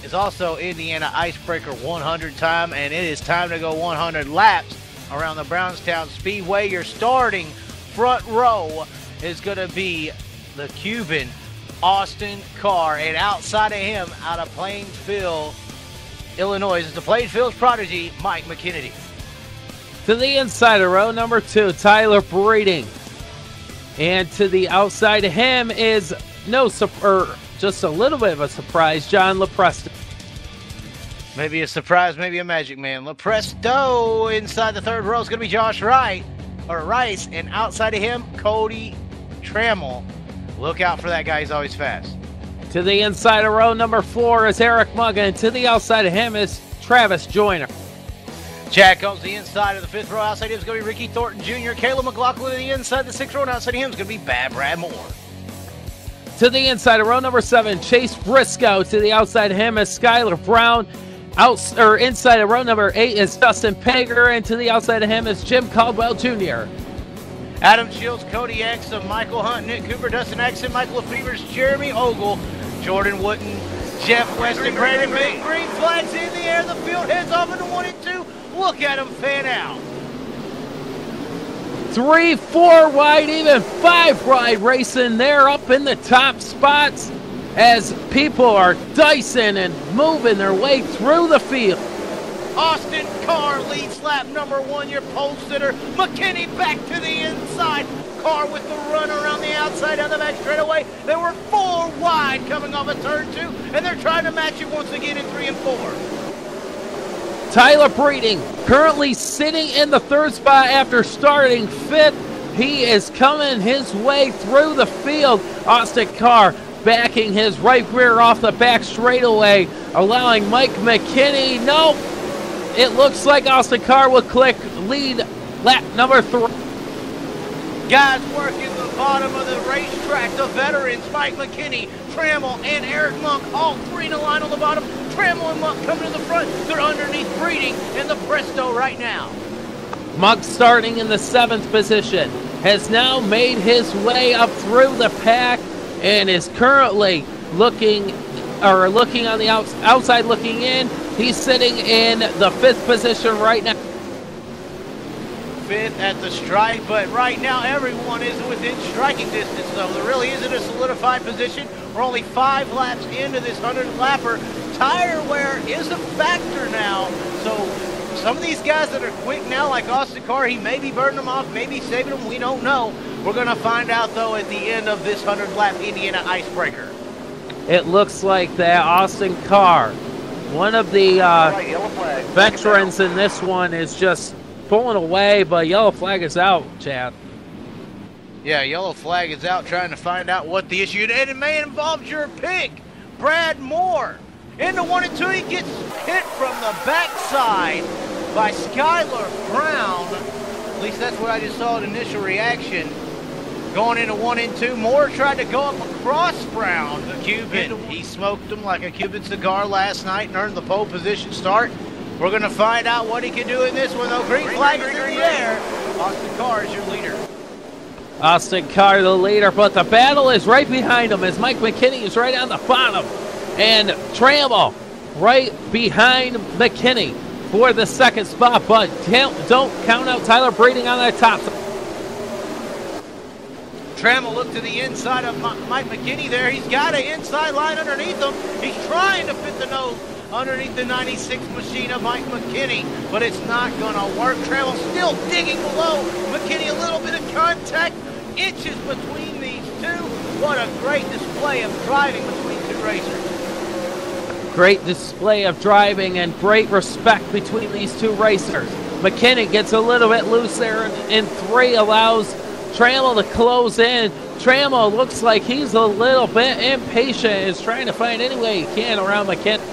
is also Indiana Icebreaker 100 time, and it is time to go 100 laps around the Brownstown Speedway. Your starting front row is going to be the Cuban Austin Carr, and outside of him, out of Plainfield, Illinois, is the Plainfield's prodigy, Mike McKinney. To the inside of row number 2, Tyler Breeding. And to the outside of him is just a little bit of a surprise, John LaPresto. Maybe a surprise, maybe a magic man. LaPresto inside the third row is going to be Josh Rice, and outside of him, Cody Trammell. Look out for that guy, he's always fast. To the inside of row number 4 is Eric Muggen, and to the outside of him is Travis Joyner. Jack comes the inside of the 5th row. Outside of him is going to be Ricky Thornton Jr. Caleb McLaughlin to the inside of the 6th row, and outside of him is going to be Bad Brad Moore. To the inside of row number 7, Chase Briscoe. To the outside of him is Skylar Brown. Inside of row number 8 is Dustin Pager, and to the outside of him is Jim Caldwell Jr. Adam Shields, Cody Exum, Michael Hunt, Nick Cooper, Dustin Axon, Michael Lefevers, Jeremy Ogle, Jordan Wooten, Jeff Weston, Brandon Big. Green flags in the air. The field heads off into 1 and 2. Look at them fan out. 3, 4 wide, even 5 wide racing there up in the top spots as people are dicing and moving their way through the field. Austin Carr leads lap number 1, your pole sitter. McKinney back to the inside. Carr with the run around the outside of the back straightaway. There were 4 wide coming off of turn 2, and they're trying to match it once again in 3 and 4. Tyler Breeding currently sitting in the 3rd spot after starting 5th. He is coming his way through the field. Austin Carr backing his right rear off the back straightaway, allowing Mike McKinney. Nope. It looks like Austin Carr will lead lap number 3. Guys working the bottom of the racetrack, the veterans, Mike McKinney, Trammell, and Eric Monk, all 3 in a line on the bottom. Trammell and Monk coming to the front. They're underneath Breeding and the Presto right now. Monk starting in the 7th position has now made his way up through the pack and is currently looking on the outside looking in. He's sitting in the 5th position right now. 5th at the stripe, but right now everyone is within striking distance, though. There really isn't a solidified position. We're only 5 laps into this 100-lapper. Tire wear is a factor now, so some of these guys that are quick now, like Austin Carr, he may be burning them off, maybe saving them, we don't know. We're going to find out, though, at the end of this 100-lap Indiana Icebreaker. It looks like that Austin Carr, one of the veterans in this one, is just pulling away, but yellow flag is out, Chad. Yeah, yellow flag is out, trying to find out what the issue is, and it may involve your pick, Brad Moore. Into 1 and 2, he gets hit from the backside by Skylar Brown. At least that's what I just saw in initial reaction. Going into 1 and 2, Moore tried to go up across Brown, the Cuban. He smoked him like a Cuban cigar last night and earned the pole position start. We're going to find out what he can do in this one, though. Green flag is in the air. Austin Carr is your leader. Austin Carr, the leader, but the battle is right behind him as Mike McKinney is right on the bottom. And Trammell right behind McKinney for the 2nd spot, but don't count out Tyler Breeding on that top. Trammell looked to the inside of Mike McKinney there. He's got an inside line underneath him. He's trying to fit the nose underneath the 96 machine of Mike McKinney, but it's not going to work. Trammell still digging below McKinney. A little bit of contact, inches between these two. What a great display of driving between 2 racers. Great display of driving and great respect between these 2 racers. McKinney gets a little bit loose there in 3, allows Trammell to close in. Trammell looks like he's a little bit impatient, is trying to find any way he can around McKinney.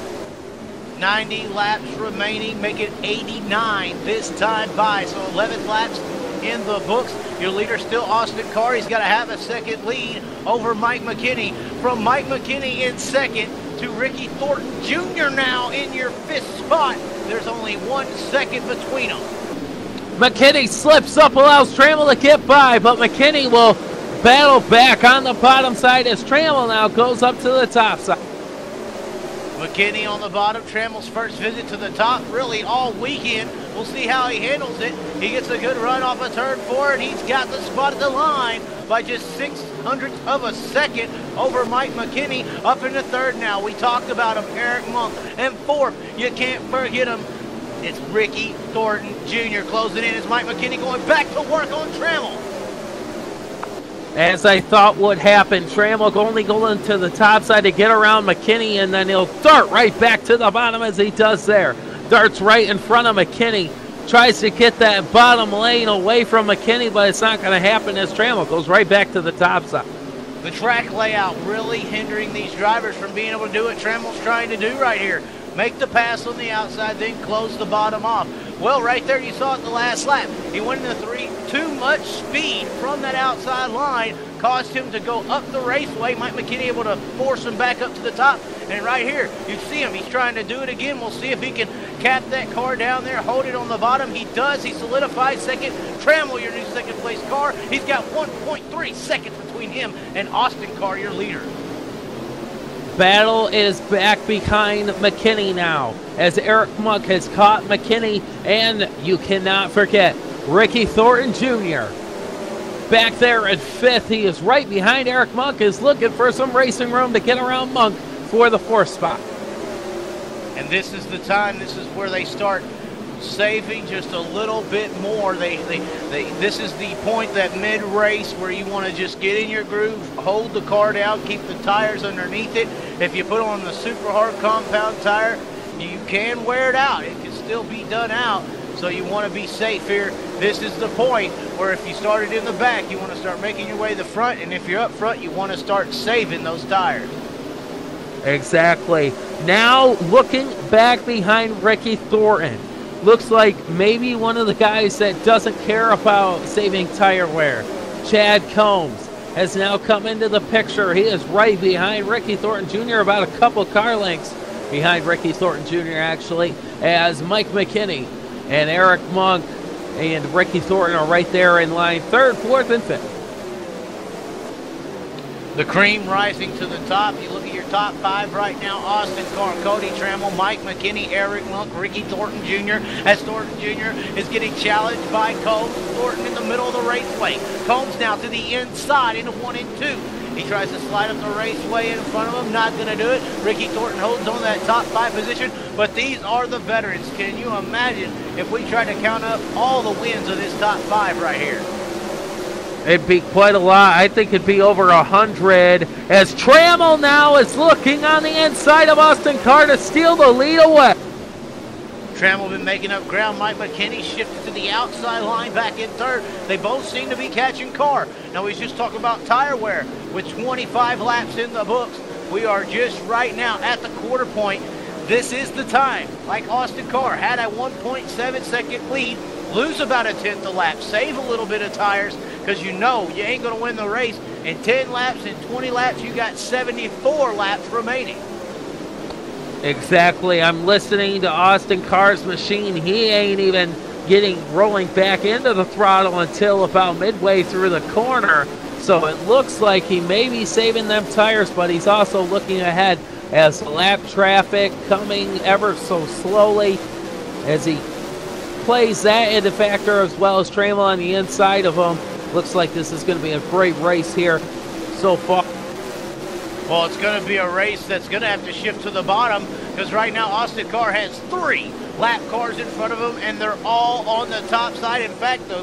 90 laps remaining, make it 89 this time by, so 11 laps in the books. Your leader still Austin Carr. He's got to have a 2nd lead over Mike McKinney. From Mike McKinney in 2nd to Ricky Thornton Jr. now in your 5th spot. There's only 1 second between them. McKinney slips up, allows Trammell to get by, but McKinney will battle back on the bottom side as Trammell now goes up to the top side. McKinney on the bottom. Trammel's first visit to the top really all weekend. We'll see how he handles it. He gets a good run off of turn 4, and he's got the spot at the line by just 0.06 of a second over Mike McKinney. Up in the third now. We talked about him, Eric Monk. And fourth, you can't forget him. It's Ricky Thornton Jr. closing in as Mike McKinney going back to work on Trammell. As I thought would happen, Trammell only going to the top side to get around McKinney, and then he'll dart right back to the bottom as he does there. Darts right in front of McKinney. Tries to get that bottom lane away from McKinney, but it's not going to happen as Trammell goes right back to the top side. The track layout really hindering these drivers from being able to do what Trammell's trying to do right here. Make the pass on the outside, then close the bottom off. Well, right there you saw it the last lap. He went into too much speed from that outside line, caused him to go up the raceway. Mike McKinney able to force him back up to the top. And right here, you see him. He's trying to do it again. We'll see if he can cap that car down there, hold it on the bottom. He does. He solidifies second. Trammell, your new second place car. He's got 1.3 seconds between him and Austin Carr, your leader. Battle is back behind McKinney now as Eric Monk has caught McKinney, and you cannot forget Ricky Thornton Jr. back there at fifth. He is right behind Eric Monk, is looking for some racing room to get around Monk for the fourth spot. And this is the time, this is where they start saving just a little bit more. This is the point, that mid-race, where you want to just get in your groove, hold the car down, keep the tires underneath it. If you put on the super hard compound tire, you can wear it out. It can still be done out, so you want to be safe here. This is the point where if you started in the back, you want to start making your way to the front, and if you're up front, you want to start saving those tires. Exactly. Now looking back behind Ricky Thornton. Looks like maybe one of the guys that doesn't care about saving tire wear. Chad Combs has now come into the picture. He is right behind Ricky Thornton Jr., about a couple car lengths behind Ricky Thornton Jr. actually, as Mike McKinney and Eric Monk and Ricky Thornton are right there in line, third, fourth, and fifth. The cream rising to the top. You look at your top five right now. Austin Carr, Cody Trammell, Mike McKinney, Eric Monk, Ricky Thornton Jr. As Thornton Jr. is getting challenged by Combs. Thornton in the middle of the raceway. Combs now to the inside into 1 and 2. He tries to slide up the raceway in front of him. Not going to do it. Ricky Thornton holds on that top 5 position. But these are the veterans. Can you imagine if we tried to count up all the wins of this top 5 right here? It'd be quite a lot. I think it'd be over 100 as Trammell now is looking on the inside of Austin Carr to steal the lead away. Trammell been making up ground. Mike McKinney shifted to the outside line back in third. They both seem to be catching Carr. Now we just talking about tire wear. With 25 laps in the books, we are just right now at the quarter point. This is the time, like Austin Carr had a 1.7 second lead, lose about a tenth a lap, save a little bit of tires, because you know you ain't going to win the race. In 10 laps and 20 laps, you got 74 laps remaining. Exactly. I'm listening to Austin Carr's machine. He ain't even rolling back into the throttle until about midway through the corner. So it looks like he may be saving them tires, but he's also looking ahead as lap traffic coming ever so slowly as he plays that into factor, as well as Trammell on the inside of him. Looks like this is going to be a great race here so far. Well, it's going to be a race that's going to have to shift to the bottom, because right now Austin Carr has 3 lap cars in front of him, and they're all on the top side. In fact, the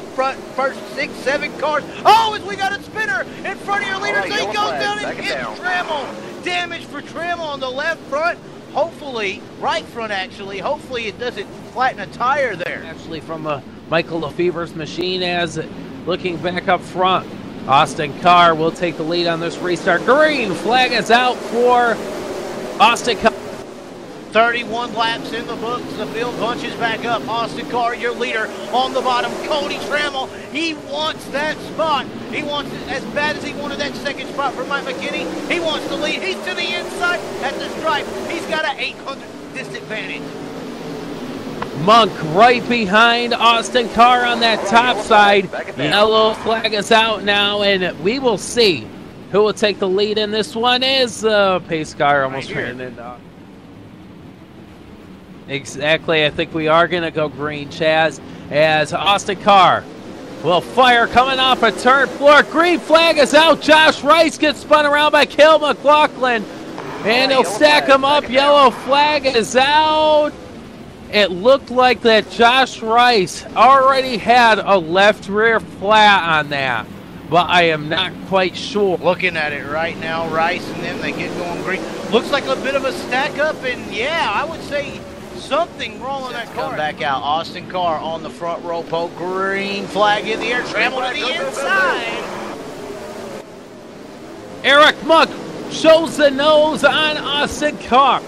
first 6, 7 cars. Oh, as we got a spinner in front of your leader, so he goes down and hits Trammell. Damage for Trammell on the left front. Hopefully, right front actually. Hopefully it doesn't flatten a tire there. Actually from Michael Lefevre's machine, as looking back up front, Austin Carr will take the lead on this restart. Green flag is out for Austin Carr. 31 laps in the books. The field bunches back up. Austin Carr, your leader, on the bottom. Cody Trammell, he wants that spot. He wants it as bad as he wanted that second spot for Mike McKinney. He wants the lead. He's to the inside at the stripe. He's got an 800 disadvantage. Monk right behind Austin Carr on that top side. Yellow flag is out now, and we will see who will take the lead in this one. Is pace car almost turned into. Exactly. I think we are going to go green, Chaz, as Austin Carr will fire coming off a turn 4. Green flag is out. Josh Rice gets spun around by Cale McLaughlin, and he'll stack him up. Yellow flag is out. It looked like that Josh Rice already had a left rear flat on that, but I am not quite sure. Looking at it right now, Rice and them, they get going green. Looks like a bit of a stack up, and yeah, I would say something wrong on that car. Come back out. Austin Carr on the front row pole. Green flag in the air. Trammell to the inside. Eric Monk shows the nose on Austin Carr.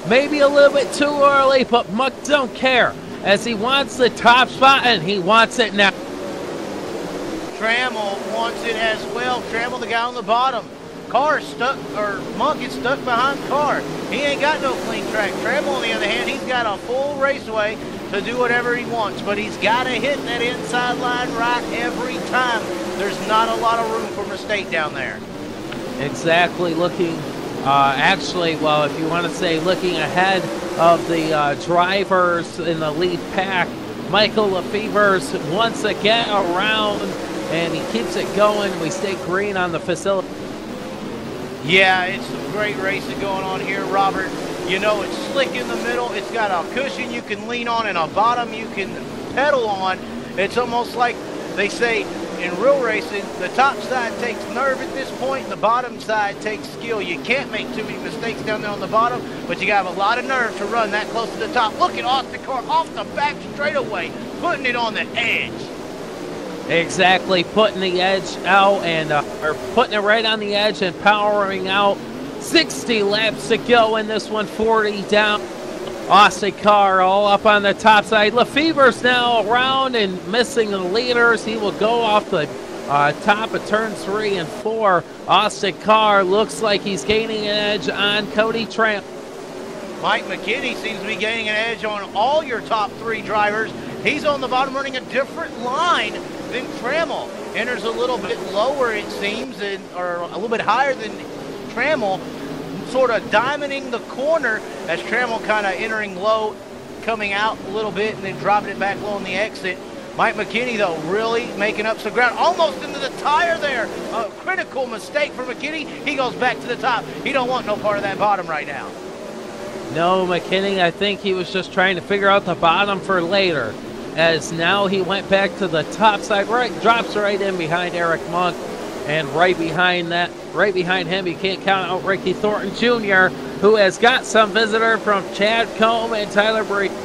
Maybe a little bit too early, but Monk don't care, as he wants the top spot, and he wants it now. Trammell wants it as well. Trammell, the guy on the bottom. Carr stuck, or Monk is stuck behind Carr. He ain't got no clean track. Trammell, on the other hand, he's got a full raceway to do whatever he wants, but he's got to hit that inside line right every time. There's not a lot of room for mistake down there. Exactly. Looking, actually, well, if you want to say looking ahead of the drivers in the lead pack, Michael Lefever's once again around, and he keeps it going. We stay green on the facility. Yeah, it's some great racing going on here, Robert. You know, it's slick in the middle. It's got a cushion you can lean on and a bottom you can pedal on. It's almost like they say in real racing, the top side takes nerve at this point, the bottom side takes skill. You can't make too many mistakes down there on the bottom, but you got to have a lot of nerve to run that close to the top. Look at Austin Carr off the back straightaway, putting it on the edge. Exactly, putting the edge out, and or putting it right on the edge and powering out. 60 laps to go in this one, 40 down. Austin Carr all up on the top side. Lefever's now around and missing the leaders. He will go off the top of turns 3 and 4. Austin Carr looks like he's gaining an edge on Cody Trammell. Mike McKinney seems to be gaining an edge on all your top 3 drivers. He's on the bottom running a different line than Trammell. Enters a little bit lower, it seems, or a little bit higher than Trammell, sort of diamonding the corner as Trammell kind of entering low, coming out a little bit, and then dropping it back low on the exit. Mike McKinney, though, really making up some ground. Almost into the tire there. A critical mistake for McKinney. He goes back to the top. He don't want no part of that bottom right now. No, McKinney, I think he was just trying to figure out the bottom for later, as now he went back to the top side, right, drops right in behind Eric Monk, and right behind him, you can't count out Ricky Thornton Jr., who has got some visitor from Chad Combe and Tyler Breeden.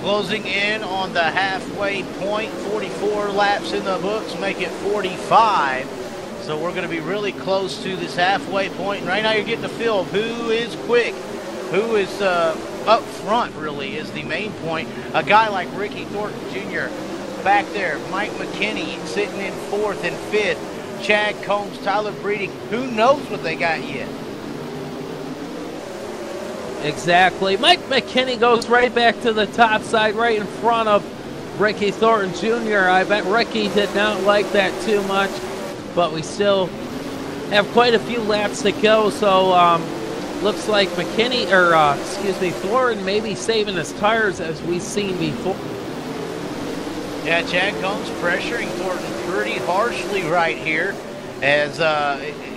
Closing in on the halfway point, 44 laps in the books, make it 45. So we're going to be really close to this halfway point. And right now you're getting a feel of who is quick, who is up front, really, is the main point. A guy like Ricky Thornton Jr. back there, Mike McKinney sitting in 4th and 5th, Chad Combs, Tyler Breeden. Who knows what they got yet? Exactly. Mike McKinney goes right back to the top side, right in front of Ricky Thornton Jr. I bet Ricky did not like that too much, but we still have quite a few laps to go, so looks like McKinney, or Thornton may be saving his tires, as we've seen before. Yeah, Chad Combs pressuring Thornton pretty harshly right here, as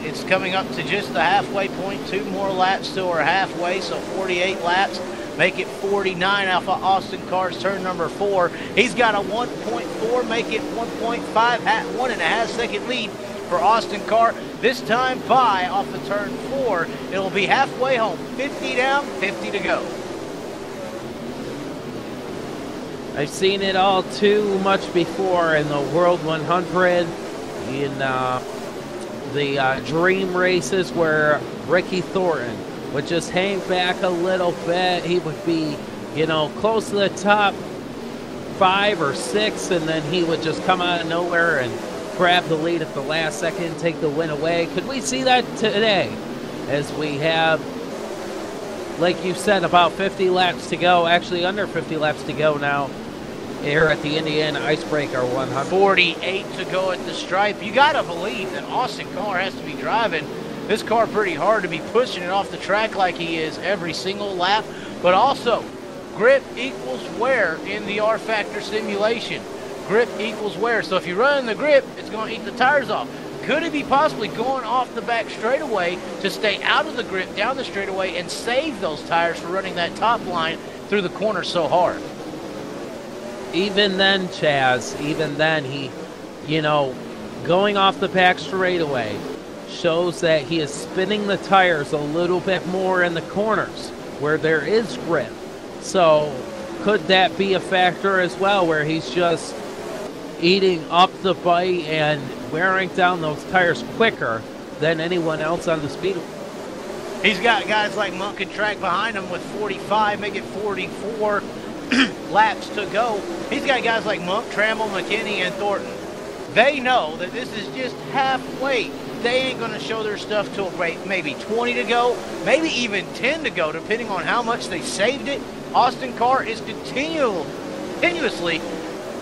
it's coming up to just the halfway point. 2 more laps till we're halfway, so 48 laps. Make it 49 off of Austin Carr's turn number 4. He's got a 1.4, make it 1.5, 1.5 second lead for Austin Carr. This time by off of turn 4. It'll be halfway home. 50 down, 50 to go. I've seen it all too much before in the World 100, in the dream races, where Ricky Thornton would just hang back a little bit. He would be, close to the top 5 or 6, and then he would just come out of nowhere and grab the lead at the last second, take the win away. Could we see that today, as we have, like you said, about 50 laps to go, actually under 50 laps to go now, here at the Indiana Icebreaker 100. 48 to go at the stripe. You got to believe that Austin Carr has to be driving this car pretty hard to be pushing it off the track like he is every single lap. But also, grip equals wear in the R-Factor simulation. Grip equals wear. So if you run in the grip, it's going to eat the tires off. Could he be possibly going off the back straightaway to stay out of the grip down the straightaway and save those tires for running that top line through the corner so hard? Even then, Chaz, even then, he, you know, going off the back straightaway shows that he is spinning the tires a little bit more in the corners where there is grip. So could that be a factor as well, where he's just eating up the bite and wearing down those tires quicker than anyone else on the speedway? He's got guys like Monk and Track behind him with 45, make it 44 laps to go. He's got guys like Monk, Trammell, McKinney, and Thornton. They know that this is just halfway. They ain't going to show their stuff till maybe 20 to go, maybe even 10 to go, depending on how much they saved it. Austin Carr is continuously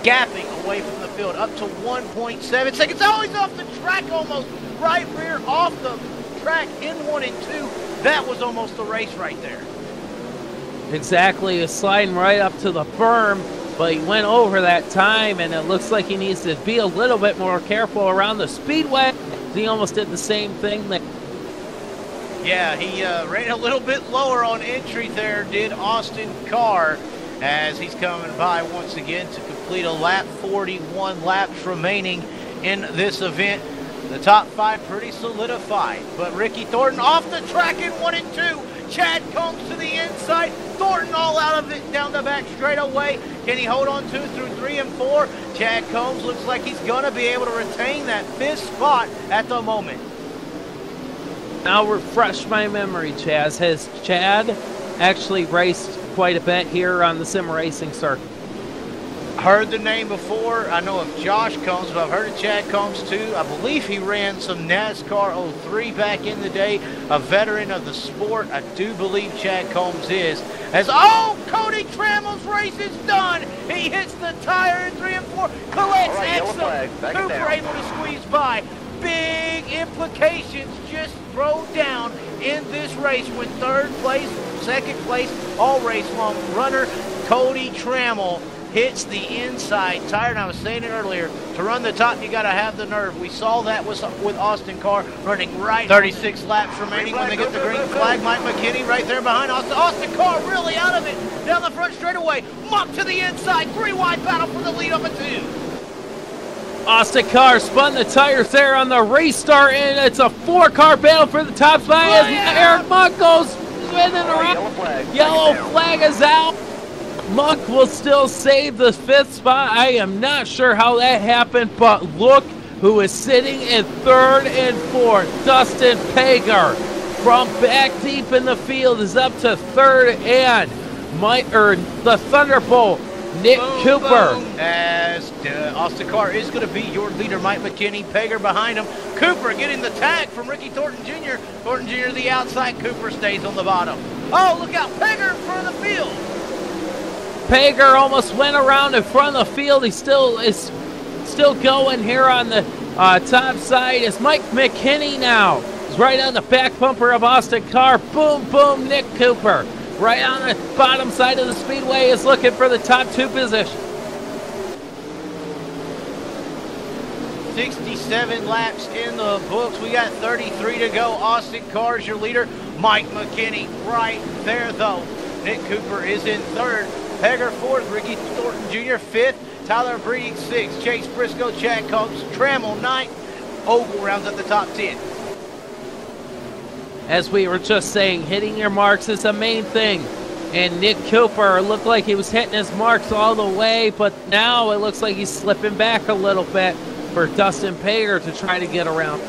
gapping away from the field up to 1.7 seconds. Oh, he's off the track almost. Right rear off the track in 1 and 2. That was almost a race right there. Exactly. He's sliding right up to the berm, but he went over that time, and it looks like he needs to be a little bit more careful around the speedway. He almost did the same thing. Yeah, he ran a little bit lower on entry there, did Austin Carr, as he's coming by once again to complete a lap. 41 laps remaining in this event. The top 5 pretty solidified, but Ricky Thornton off the track in 1 and 2. Chad Combs to the inside. Thornton all out of it down the back straightaway. Can he hold on 2 through 3 and 4? Chad Combs looks like he's going to be able to retain that 5th spot at the moment. Now refresh my memory, Chaz. Has Chad actually raced quite a bit here on the sim racing circuit? Heard the name before. I know of Josh Combs, but I've heard of Chad Combs too. I believe he ran some NASCAR 03 back in the day. A veteran of the sport. I do believe Chad Combs is. As Cody Trammell's race is done. He hits the tire in 3 and 4. Collects Exum. Cooper able to squeeze by. Big implications just thrown down in this race when 3rd place, 2nd place, all race long runner Cody Trammell hits the inside tire. And I was saying it earlier, to run the top, you got to have the nerve. We saw that with Austin Carr running right. 36 laps remaining when they get the green flag. Mike McKinney right there behind Austin. Austin Carr really out of it. Down the front straightaway. Monk to the inside. 3-wide battle for the lead up at 2. Austin Carr spun the tires there on the restart, and it's a 4-car battle for the top spot as Eric Monk goes spinning around. Yellow flag is out. Monk will still save the 5th spot. I am not sure how that happened, but look who is sitting in 3rd and 4th. Dustin Pager from back deep in the field is up to 3rd, and the Thunderbolt, Nick Cooper. Boom. As Austin Carr is going to be your leader, Mike McKinney. Pager behind him. Cooper getting the tag from Ricky Thornton Jr. Thornton Jr. the outside. Cooper stays on the bottom. Oh, look out. Pager in front of the field. Pager almost went around in front of the field. He still is going here on the top side. It's Mike McKinney now. He's right on the back bumper of Austin Carr. Boom, boom, Nick Cooper. Right on the bottom side of the speedway is looking for the top 2 position. 67 laps in the books. We got 33 to go. Austin Carr is your leader. Mike McKinney right there, though. Nick Cooper is in 3rd. Pager 4th. Ricky Thornton Jr. 5th. Tyler Breeding 6th. Chase Briscoe, Chad Combs, Trammell 9th. Ogle rounds up the top 10. As we were just saying, hitting your marks is the main thing. And Nick Cooper looked like he was hitting his marks all the way, but now it looks like he's slipping back a little bit for Dustin Pager to try to get around.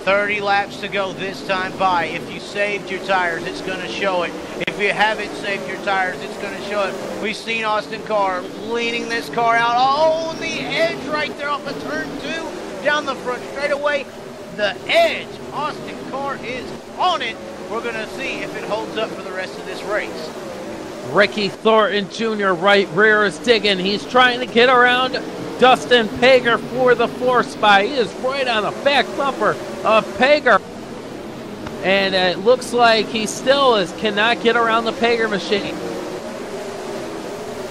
30 laps to go this time by. If you saved your tires, it's going to show it. If you haven't saved your tires, it's going to show it. We've seen Austin Carr leaning this car out on the edge right there off of turn 2, down the front straightaway. The edge. Austin Carr is on it. We're going to see if it holds up for the rest of this race. Ricky Thornton Jr. right rear is digging. He's trying to get around Dustin Pager for the 4th spot. He is right on the back bumper of Pager. And it looks like he still cannot get around the Pager machine.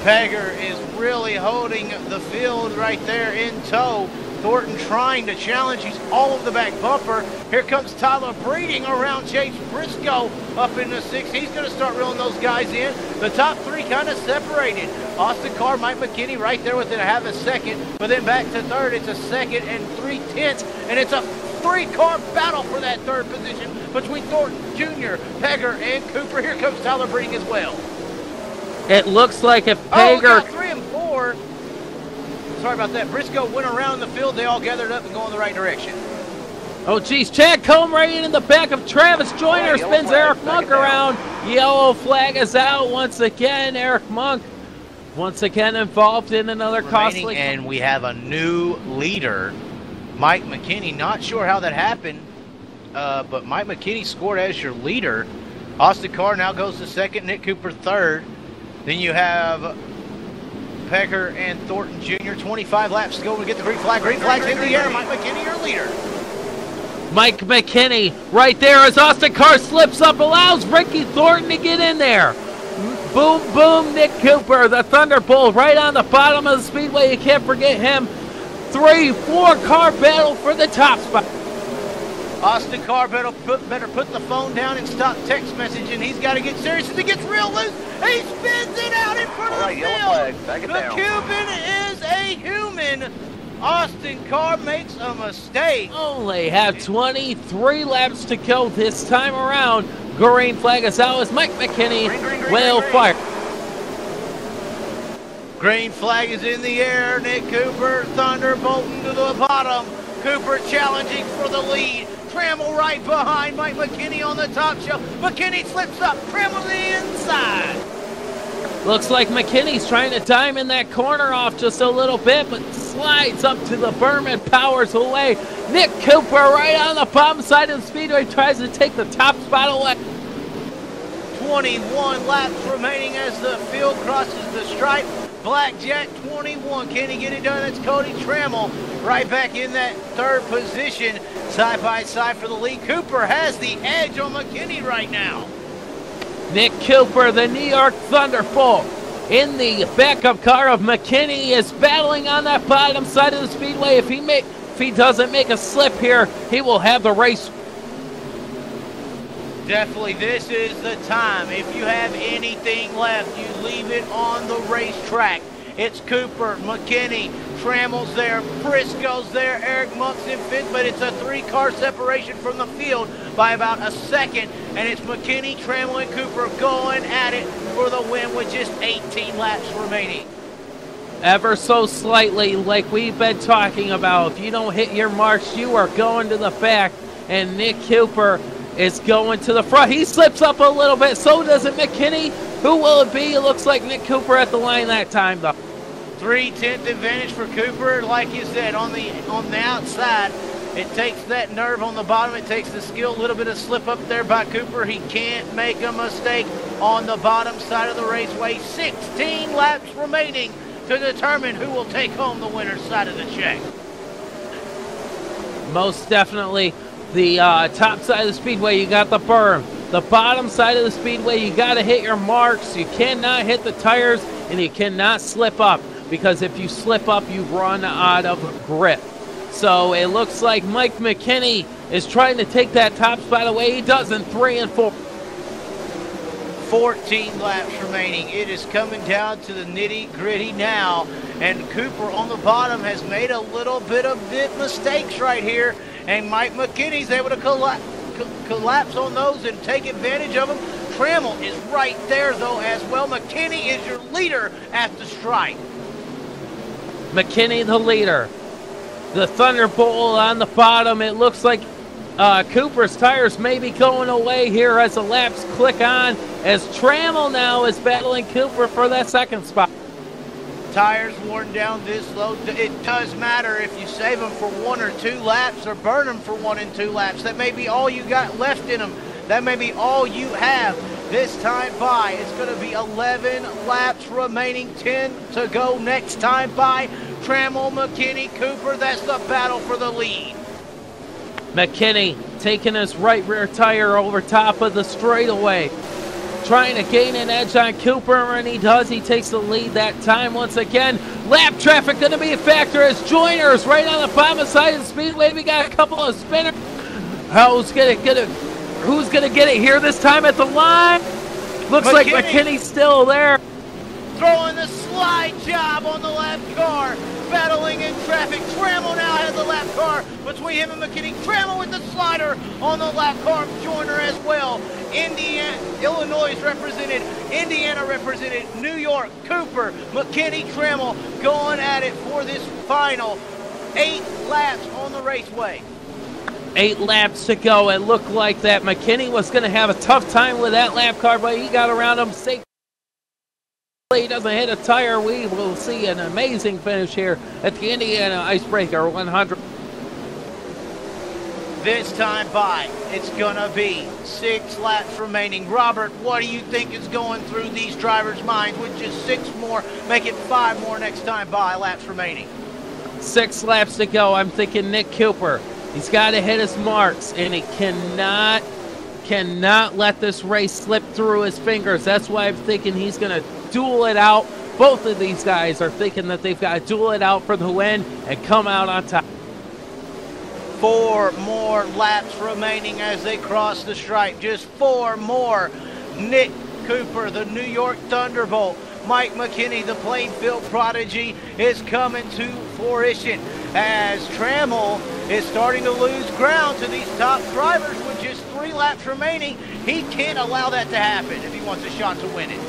Pager is really holding the field right there in tow. Thornton trying to challenge. He's all over the back bumper. Here comes Tyler Breeding around Chase Briscoe up in the 6th. He's going to start reeling those guys in. The top 3 kind of separated. Austin Carr, Mike McKinney right there within a half a second. But then back to 3rd. It's a 2nd and 3/10. And it's a 3-car battle for that 3rd position between Thornton Jr., Pager, and Cooper. Here comes Tyler Breeding as well. It looks like if Pager... Oh, 3 and 4. Sorry about that. Briscoe went around the field. They all gathered up and go in the right direction. Oh, geez. Chad Combe right in the back of Travis Joyner. Spins Eric Monk around. Yellow flag is out once again. Eric Monk once again involved in another costly... And we have a new leader, Mike McKinney. Not sure how that happened, but Mike McKinney scored as your leader. Austin Carr now goes to 2nd. Nick Cooper 3rd. Then you have Pager and Thornton Jr. 25 laps to go to get the green flag. Green flag's in the air. Mike McKinney, your leader. Mike McKinney right there as Austin Carr slips up, allows Ricky Thornton to get in there. Boom, boom, Nick Cooper, the Thunderbolt right on the bottom of the speedway. You can't forget him. 3-4 car battle for the top spot. Austin Carr better put the phone down and stop text messaging. He's got to get serious as it gets real loose. He spins it out in front of the field. The Cuban is a human. Austin Carr makes a mistake. Only have 23 laps to go this time around. Green flag is out as Mike McKinney will fire. Green flag is in the air. Nick Cooper thunderbolting to the bottom. Cooper challenging for the lead. Trammell right behind Mike McKinney on the top shelf. McKinney slips up. Trammell the inside. Looks like McKinney's trying to diamond that corner off just a little bit, but slides up to the berm and powers away. Nick Cooper right on the bottom side of the speedway tries to take the top spot away. 21 laps remaining as the field crosses the stripe. Blackjack 21. Can he get it done? That's Cody Trammell right back in that 3rd position. Side by side for the lead. Cooper has the edge on McKinney right now. Nick Cooper, the New York Thunderbolt, in the backup car of McKinney, is battling on that bottom side of the speedway. If he doesn't make a slip here, he will have the race. Definitely, this is the time. If you have anything left, you leave it on the racetrack. It's Cooper, McKinney, Trammell's there, Briscoe's there, Eric Monk's in 5th, but it's a 3-car separation from the field by about a second, and it's McKinney, Trammell, and Cooper going at it for the win with just 18 laps remaining. Ever so slightly, like we've been talking about, if you don't hit your marks, you are going to the back, and Nick Cooper is going to the front. He slips up a little bit, so does it McKinney. Who will it be? It looks like Nick Cooper at the line that time, though. 3/10 advantage for Cooper. Like you said, on the outside, it takes that nerve on the bottom. It takes the skill, a little bit of slip up there by Cooper. He can't make a mistake on the bottom side of the raceway. 16 laps remaining to determine who will take home the winner's side of the check. Most definitely. The top side of the speedway, you got the berm. The bottom side of the speedway, you got to hit your marks. You cannot hit the tires, and you cannot slip up, because if you slip up, you run out of grip. So it looks like Mike McKinney is trying to take that top spot away. He does in 3 and 4. 14 laps remaining. It is coming down to the nitty-gritty now, and Cooper on the bottom has made a little bit of mistakes right here, and Mike McKinney's able to collapse on those and take advantage of them. Trammell is right there, though, as well. McKinney is your leader at the stripe. McKinney the leader. The Thunderbolt on the bottom. It looks like Cooper's tires may be going away here as the laps click on, as Trammell now is battling Cooper for that 2nd spot. Tires worn down this low. It does matter if you save them for 1 or 2 laps or burn them for 1 and 2 laps. That may be all you got left in them. That may be all you have this time by. It's going to be 11 laps remaining, 10 to go next time by. Trammell, McKinney, Cooper. That's the battle for the lead. McKinney taking his right rear tire over top of the straightaway, trying to gain an edge on Cooper, and he does. He takes the lead that time once again. Lap traffic going to be a factor as Joyner's right on the bottom side of the speedway. We got a couple of spinners. Who's gonna get it here this time at the line? Looks like McKinney's still there. Throwing the slide job on the left car. Battling in traffic. Trammell now has the lap car between him and McKinney. Trammell with the slider on the lap car. Joyner as well. Illinois represented. Indiana represented. New York, Cooper, McKinney, Trammell going at it for this final 8 laps on the raceway. 8 laps to go. It looked like that McKinney was going to have a tough time with that lap car, but he got around him safely. He doesn't hit a tire. We will see an amazing finish here at the Indiana Icebreaker 100. This time by, it's gonna be 6 laps remaining. Robert, what do you think is going through these drivers' minds with just 6 more, make it 5 more next time by, laps remaining? 6 laps to go. I'm thinking Nick Cooper. He's got to hit his marks, and he cannot let this race slip through his fingers. That's why I'm thinking he's going to duel it out. Both of these guys are thinking that they've got to duel it out for the win and come out on top. 4 more laps remaining as they cross the stripe. Just 4 more. Nick Cooper, the New York Thunderbolt. Mike McKinney, the Plainfield Prodigy, is coming to fruition as Trammell is starting to lose ground to these top drivers with just 3 laps remaining. He can't allow that to happen if he wants a shot to win it.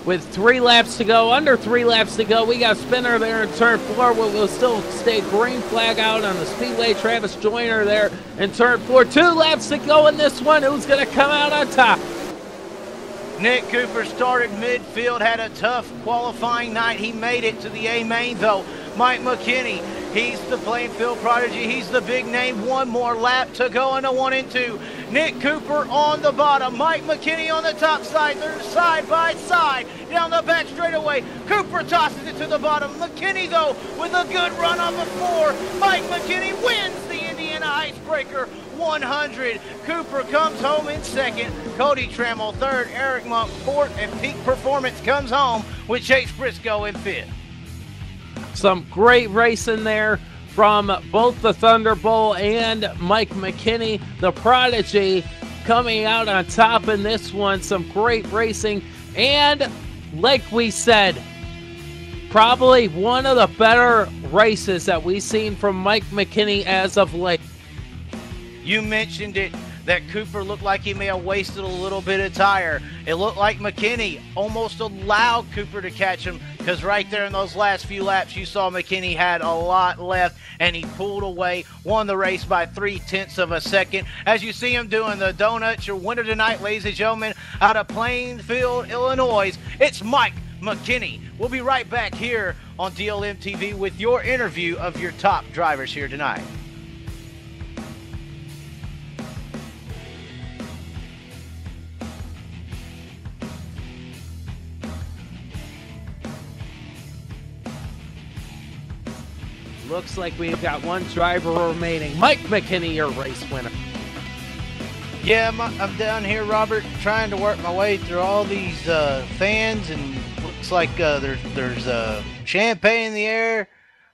With 3 laps to go, under 3 laps to go, we got a spinner there in turn 4. We'll still stay green flag out on the speedway. Travis Joyner there in turn 4. 2 laps to go in this one. Who's going to come out on top? Nick Cooper started midfield, had a tough qualifying night. He made it to the A main though. Mike McKinney, he's the Plainfield Prodigy. He's the big name. 1 more lap to go into 1 and 2. Nick Cooper on the bottom. Mike McKinney on the top side. They're side by side down the back straightaway. Cooper tosses it to the bottom. McKinney though with a good run on the 4. Mike McKinney wins the Indiana Icebreaker 100. Cooper comes home in 2nd. Cody Trammell 3rd. Eric Monk 4th. And Peak Performance comes home with Chase Briscoe in 5th. Some great racing there from both the Thunderbolt and Mike McKinney, the Prodigy, coming out on top in this one. Some great racing. And like we said, probably one of the better races that we've seen from Mike McKinney as of late. You mentioned it, that Cooper looked like he may have wasted a little bit of tire. It looked like McKinney almost allowed Cooper to catch him, because right there in those last few laps, you saw McKinney had a lot left, and he pulled away, won the race by 0.3 of a second. As you see him doing the donuts, your winner tonight, ladies and gentlemen, out of Plainfield, Illinois, it's Mike McKinney. We'll be right back here on DLM TV with your interview of your top drivers here tonight. Looks like we've got 1 driver remaining. Mike McKinney, your race winner. Yeah, I'm down here, Robert, trying to work my way through all these fans, and looks like there's champagne in the air.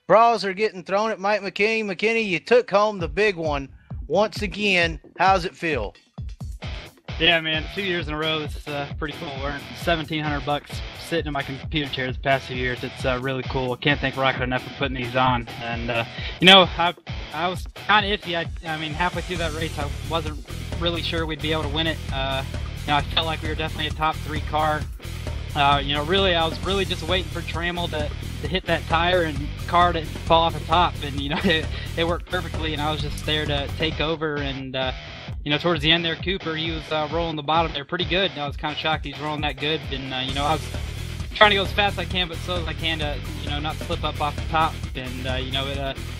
Bras are getting thrown at Mike McKinney. McKinney, you took home the big one once again. How's it feel? Yeah, man, 2 years in a row. This is pretty cool. We're earning $1,700 sitting in my computer chair this past few years. It's really cool. I can't thank Rocket enough for putting these on. And you know, I was kind of iffy. I mean, halfway through that race, I wasn't really sure we'd be able to win it. You know, I felt like we were definitely a top 3 car. You know, really, I was really just waiting for Trammell to hit that tire and car to fall off the top, and you know, it worked perfectly, and I was just there to take over. And you know, towards the end there, Cooper, he was rolling the bottom there pretty good. I was kind of shocked he's rolling that good, and you know, I was trying to go as fast as I can, but slow as I can to, you know, not slip up off the top. And you know,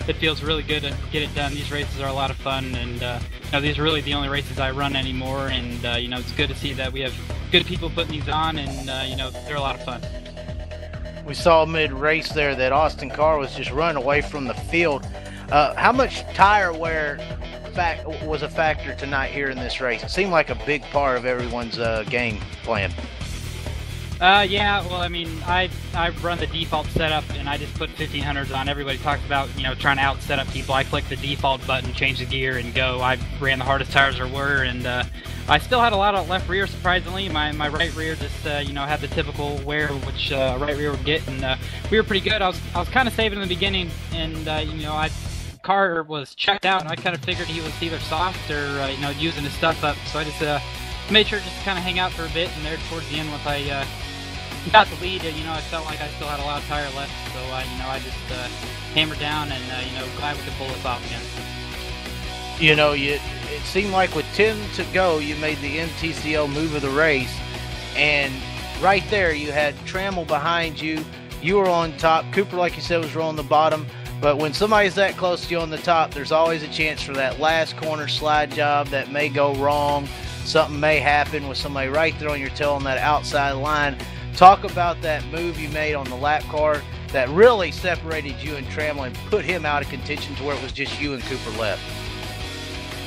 it feels really good to get it done. These races are a lot of fun, and you know, these are really the only races I run anymore. And you know, it's good to see that we have good people putting these on, and you know, they're a lot of fun. We saw mid-race there that Austin Carr was just running away from the field. How much tire wear was a factor tonight here in this race? It seemed like a big part of everyone's game plan. Yeah, well, I mean, I run the default setup, and I just put 1500s on. Everybody talks about, you know, trying to out-setup people. I click the default button, change the gear, and go. I ran the hardest tires there were, and I still had a lot of left rear, surprisingly. My right rear just, you know, had the typical wear, which right rear would get, and we were pretty good. I was kind of saving in the beginning, and, you know, Carr was checked out, and I kind of figured he was either soft or, you know, using his stuff up. So I just made sure just to kind of hang out for a bit, and there towards the end, once I got the lead, you know, I felt like I still had a lot of tire left, so you know, I just hammered down, and you know, glad we could pull this off again. You know, it seemed like with 10 to go, you made the MTCL move of the race, and right there you had Trammell behind you. You were on top. Cooper, like you said, was rolling the bottom. But when somebody's that close to you on the top, there's always a chance for that last corner slide job that may go wrong. Something may happen with somebody right there on your tail on that outside line. Talk about that move you made on the lap car that really separated you and Trammell and put him out of contention to where it was just you and Cooper left.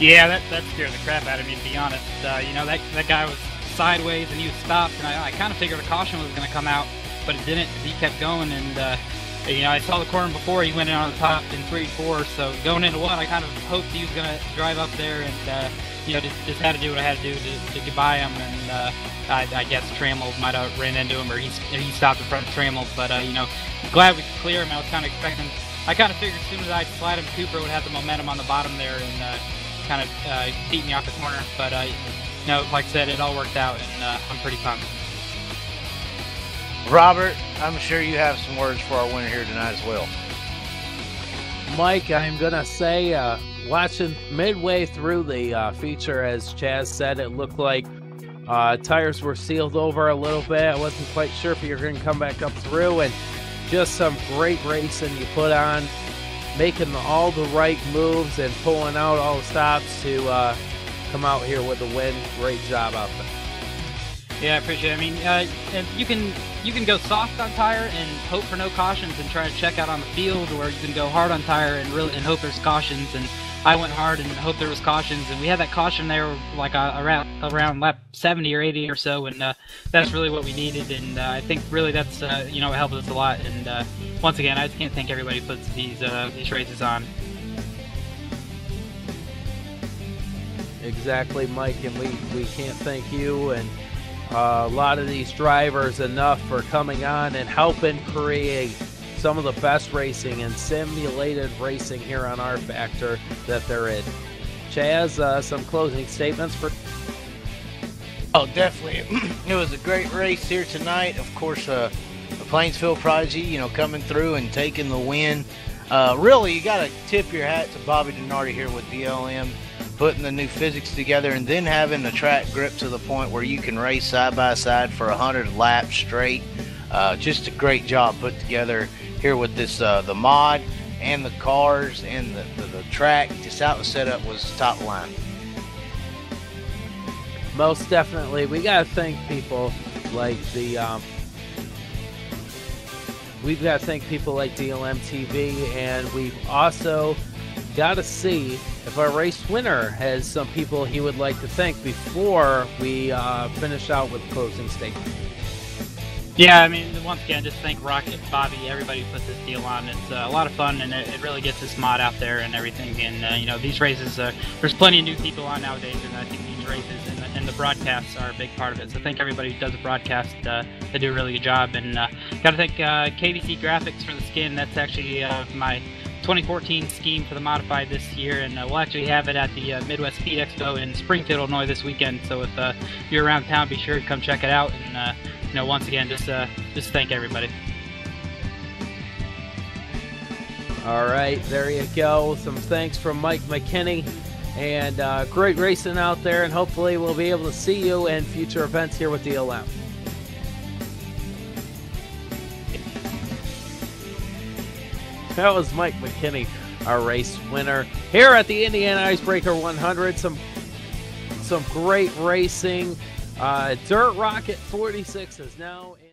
Yeah, that scared the crap out of me, to be honest. You know, that guy was sideways and he was stopped, and I kind of figured a caution was going to come out, but it didn't. He kept going, and you know, I saw the corner before. He went in on the top in 3-4, so going into one, I kind of hoped he was going to drive up there, and you know, just had to do what I had to do to get by him, and I guess Trammell might have ran into him, or he stopped in front of Trammell, but you know, glad we could clear him. I was kind of expecting, I kind of figured as soon as I slide him, Cooper would have the momentum on the bottom there and kind of beat me off the corner, but you know, like I said, it all worked out, and I'm pretty pumped. Robert, I'm sure you have some words for our winner here tonight as well. Mike, I'm going to say, watching midway through the feature, as Chaz said, it looked like tires were sealed over a little bit. I wasn't quite sure if you were going to come back up through, and just some great racing you put on, making all the right moves and pulling out all the stops to come out here with a win. Great job out there. Yeah, I appreciate it. I mean, and you can go soft on tire and hope for no cautions and try to check out on the field, or you can go hard on tire and hope there's cautions. And I went hard and hoped there was cautions, and we had that caution there like around lap 70 or 80 or so, and that's really what we needed. And I think really that's you know, it helped us a lot. And once again, I just can't thank everybody who puts these races on. Exactly, Mike, and we can't thank you and a lot of these drivers enough for coming on and helping create some of the best racing and simulated racing here on rFactor that they're in. Chaz, some closing statements for... Oh, definitely. It was a great race here tonight. Of course, the Plainsville Prodigy, you know, coming through and taking the win. Really, you got to tip your hat to Bobby Denardi here with DLM, putting the new physics together and then having the track grip to the point where you can race side by side for 100 laps straight. Just a great job put together here with this the mod and the cars and the track. Just how the setup was top line. Most definitely. We got to thank people like we've got to thank people like DLM TV, and we've also got to see if our race winner has some people he would like to thank before we finish out with the closing statement. Yeah, I mean, once again, just thank Rocket, Bobby, everybody who put this deal on. It's a lot of fun, and it really gets this mod out there and everything. And, you know, these races, there's plenty of new people on nowadays, and I think these races and the broadcasts are a big part of it. So thank everybody who does the broadcast. They do a really good job. And got to thank KVC Graphics for the skin. That's actually my 2014 scheme for the modified this year, and we'll actually have it at the Midwest Speed Expo in Springfield, Illinois this weekend. So if you're around town, be sure to come check it out. And you know, once again, just thank everybody. All right, there you go. Some thanks from Mike McKinney, and great racing out there. And hopefully, we'll be able to see you in future events here with DLM. That was Mike McKinney, our race winner here at the Indiana Icebreaker 100. Some great racing. Dirt Rocket 46 is now in